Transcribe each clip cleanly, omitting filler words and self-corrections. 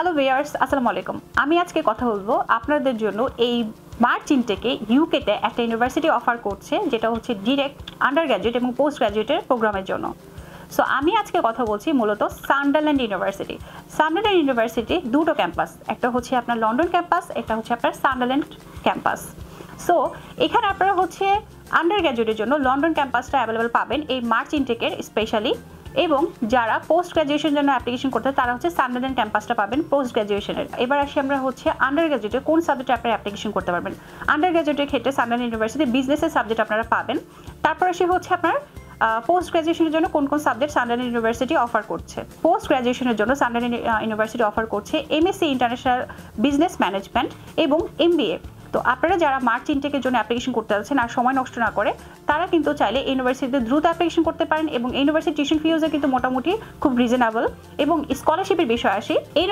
Hello viewers, আসসালামু আলাইকুম। আমি আজকে কথা বলবো আপনাদের জন্য এই মার্চ ইনটেকে ইউকেতে একটা ইউনিভার্সিটি অফার করছে, যেটা হচ্ছে ডিরেক্ট আন্ডার গ্র্যাজুয়েট এবং পোস্ট গ্র্যাজুয়েটের প্রোগ্রামের জন্য। সো আমি আজকে কথা বলছি মূলত সান্ডারল্যান্ড ইউনিভার্সিটি। সান্ডারল্যান্ড ইউনিভার্সিটি দুটো ক্যাম্পাস, একটা হচ্ছে আপনার লন্ডন ক্যাম্পাস, একটা হচ্ছে আপনার সান্ডারল্যান্ড ক্যাম্পাস। সো এখানে আপনারা হচ্ছে আন্ডার গ্র্যাজুয়েটের জন্য লন্ডন ক্যাম্পাসটা অ্যাভেলেবেল পাবেন এই মার্চ ইনটেকের স্পেশালি, এবং যারা পোস্ট গ্র্যাজুয়েশনের জন্য অ্যাপ্লিকেশন করতে তারা হচ্ছে সান্ডারল্যান্ড ক্যাম্পাসটা পাবেন পোস্ট গ্র্যাজুয়েশনের। এবার আসি আমরা হচ্ছে আন্ডার গ্র্যাজুয়েটে কোন সাবজেক্টে আপনারা অ্যাপ্লিকেশন করতে পারবেন। আন্ডার গ্র্যাজুয়েটের ক্ষেত্রে সান্ডারল্যান্ড ইউনিভার্সিটি বিজনেসের সাবজেক্ট আপনারা পাবেন। তারপর আসি হচ্ছে আপনার পোস্ট গ্র্যাজুয়েশনের জন্য কোন কোন সাবজেক্ট সান্ডারল্যান্ড ইউনিভার্সিটি অফার করছে। পোস্ট গ্র্যাজুয়েশনের জন্য সান্ডারল্যান্ড ইউনিভার্সিটি অফার করছে এমএসসি ইন্টারন্যাশনাল বিজনেস ম্যানেজমেন্ট এবং এমবিএ। তো আপনারা যারা মার্চ ইনটেকের জন্য অ্যাপ্লিকেশন করতে যাচ্ছেন আর সময় নষ্ট না করে, তারা কিন্তু চাইলে ইউনিভার্সিটিতে দ্রুত অ্যাপ্লিকেশন করতে পারেন। এবং ইউনিভার্সিটি টিউশন ফিউজও কিন্তু মোটামুটি খুব রিজনেবল। এবং স্কলারশিপের বিষয় আসি, এই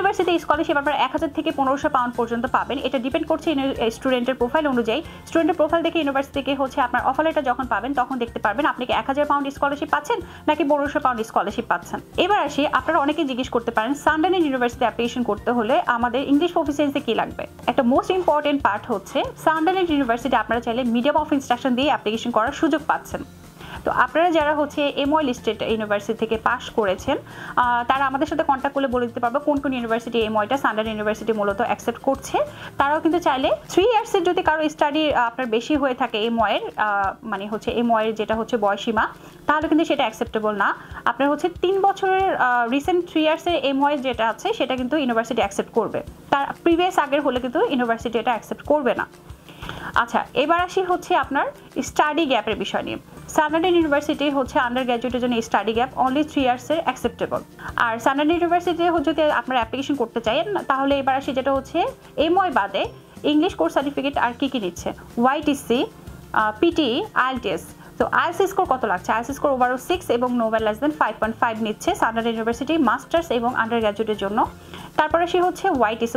স্কলারশিপ আপনারা 1000 থেকে 1500 পাউন্ড পর্যন্ত পাবেন। এটা ডিপেন্ড করছে স্টুডেন্টের প্রোফাইল অনুযায়ী। স্টুডেন্টের প্রোফাইল দেখে ইউনিভার্সিটি থেকে হচ্ছে আপনার অফার লেটার যখন পাবেন তখন দেখতে পারবেন আপনি কি 1000 পাউন্ড স্কলারশিপ পাচ্ছেন নাকি 1500 পাউন্ড স্কলারশিপ পাচ্ছেন। এবার আসি, আপনারা অনেকে জিজ্ঞেস করতে পারেন সান্ডারল্যান্ড ইউনিভার্সিটি অ্যাপ্লিকেশন করতে হলে আমাদের ইংলিশ প্রফিসিয়েন্সি কি লাগবে। একটা মোস্ট ইম্পর্টেন্ট পার্ট হচ্ছে সান্ডারল্যান্ড ইউনিভার্সিটি আপনারা চাইলে মিডিয়াম অফ ইনস্ট্রাকশন দিয়ে অ্যাপ্লিকেশন করার সুযোগ পাচ্ছেন। তো আপনারা যারা হচ্ছে এমওয়াই লিস্টেড ইউনিভার্সিটি থেকে পাস করেছেন তারা আমাদের সাথে কন্ট্যাক্ট করলে বলে দিতে পারবে কোন কোন ইউনিভার্সিটি এমওয়াইটা সান্ডারল্যান্ড ইউনিভার্সিটি মূলত অ্যাকসেপ্ট করছে। তারাও কিন্তু চাইলে 3 ইয়ার্সের যদি কারো স্টাডি আপনার বেশি হয়ে থাকে এমওয়াইয়ের মানে হচ্ছে এমওয়াইয়ের যেটা হচ্ছে বয়সীমা, তাহলে কিন্তু সেটা অ্যাকসেপ্টেবল না। আপনার হচ্ছে 3 বছরের রিসেন্ট 3 ইয়ার্সের এমওয়াই যেটা আছে সেটা কিন্তু ইউনিভার্সিটি অ্যাকসেপ্ট করবে। তার প্রিভিয়াস আগের হলে কিন্তু ইউনিভার্সিটি এটা অ্যাকসেপ্ট করবে না। আচ্ছা, এবার আসি হচ্ছে আপনার স্টাডি গ্যাপের বিষয় নিয়ে। সান্ডারল্যান্ড ইউনিভার্সিটি হচ্ছে আন্ডার গ্র্যাজুয়েটের জন্য স্টাডি গ্যাপ অনলি 3 ইয়ার্সের অ্যাকসেপ্টেবল। আর সান্ডারল্যান্ড ইউনিভার্সিটি যদি আপনারা অ্যাপ্লিকেশন করতে চান তাহলে এবার আসি যেটা হচ্ছে এমওয়াই বাদে ইংলিশ কোর্স সার্টিফিকেট আর কি কি নিচ্ছে, ওয়াইটিসি, পিটিই, আইএলটিএস। তো আইএলটিএস স্কোর কত লাগছে? আইএলটিএস স্কোর ওভারঅল 6 এবং নো লেস দেন 5.5 নিচ্ছে সান্ডারল্যান্ড ইউনিভার্সিটি মাস্টার্স এবং আন্ডার গ্র্যাজুয়েটের জন্য। তারপরে সে হচ্ছে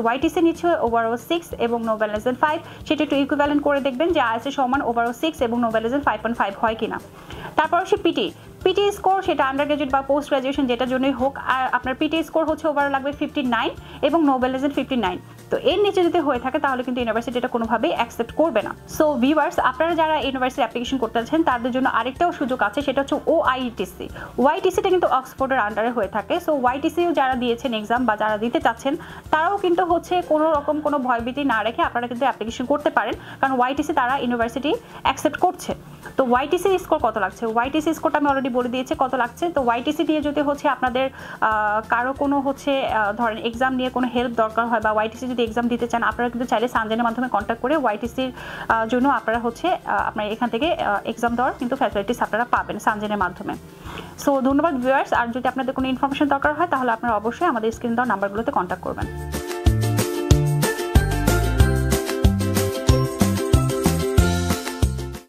ওয়াইটিসি নিচ্ছে ওভারঅল 6 এবং নো লেস দেন 5। সেটা একটু ইকুইভ্যালেন্ট করে দেখবেন যে আইএলটিএস সমান ওভারঅল 6 এবং নো লেস দেন 5.5 হয় কিনা। তারপর সে পিটি স্কোর, সেটা আন্ডার গ্র্যাজুয়েট বা পোস্ট গ্র্যাজুয়েশন যেটার জন্যই হোক, আর আপনার পিটি স্কোর হচ্ছে ওভারঅল লাগবে 59 এবং নো লেস দেন 59। তো এর নিচে যদি হয়ে থাকে তাহলে কিন্তু ইউনিভার্সিটি এটা কোনোভাবেই অ্যাকসেপ্ট করবে না। সো ভিউয়ার্স, আপনারা যারা ইউনিভার্সিটি অ্যাপ্লিকেশন করতে চাচ্ছেন তাদের জন্য আরেকটাও সুযোগ আছে, সেটা হচ্ছে ওআইটিসি। ওয়াইটিসিটা কিন্তু অক্সফোর্ডের আন্ডারে হয়ে থাকে। সো ওয়াইটিসিও যারা দিয়েছেন এক্সাম বা যারা দিতে চাচ্ছেন তারাও কিন্তু হচ্ছে কোনো রকম কোনো ভয়ভীতি না রেখে আপনারা কিন্তু অ্যাপ্লিকেশন করতে পারেন, কারণ ওয়াইটিসি তারা ইউনিভার্সিটি অ্যাকসেপ্ট করছে। তো ওয়াইটিসি স্কোর কত লাগছে? ওয়াইটিসি স্কোরটা আমি অলরেডি বলে দিয়েছি কত লাগছে। তো ওয়াইটিসি দিয়ে যদি হচ্ছে আপনাদের কারো কোনো হচ্ছে ধরেন এক্সাম নিয়ে কোনো হেল্প দরকার হয় বা ওয়াইটিসি যদি এক্সাম দিতে চান, আপনারা কিন্তু চাইলে সানজেনের মাধ্যমে কন্ট্যাক্ট করে ওয়াইটিসির জন্য আপনারা হচ্ছে আপনার এখান থেকে এক্সাম দেওয়ার কিন্তু ফ্যাসিলিটিস আপনারা পাবেন সানজেনের মাধ্যমে। সো ধন্যবাদ ভিউয়ার্স। আর যদি আপনাদের কোনো ইনফরমেশন দরকার হয় তাহলে আপনারা অবশ্যই আমাদের স্ক্রিন দেওয়া নাম্বারগুলোতে কন্ট্যাক্ট করবেন।